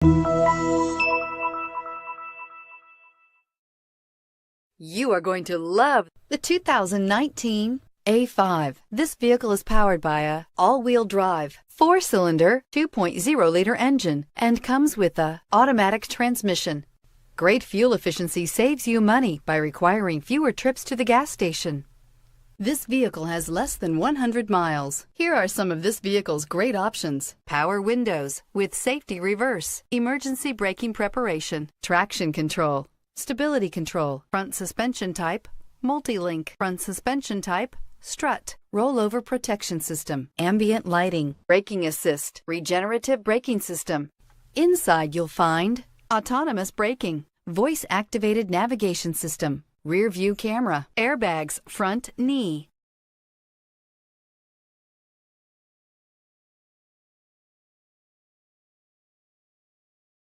You are going to love the 2019 A5. This vehicle is powered by a all-wheel drive, 4-cylinder, 2.0-liter engine and comes with a automatic transmission. Great fuel efficiency saves you money by requiring fewer trips to the gas station. This vehicle has less than 100 miles. Here are some of this vehicle's great options: power windows with safety reverse, emergency braking preparation, traction control, stability control, front suspension type, multi-link, front suspension type, strut, rollover protection system, ambient lighting, braking assist, regenerative braking system. Inside you'll find autonomous braking, voice-activated navigation system, rear view camera, airbags, front knee,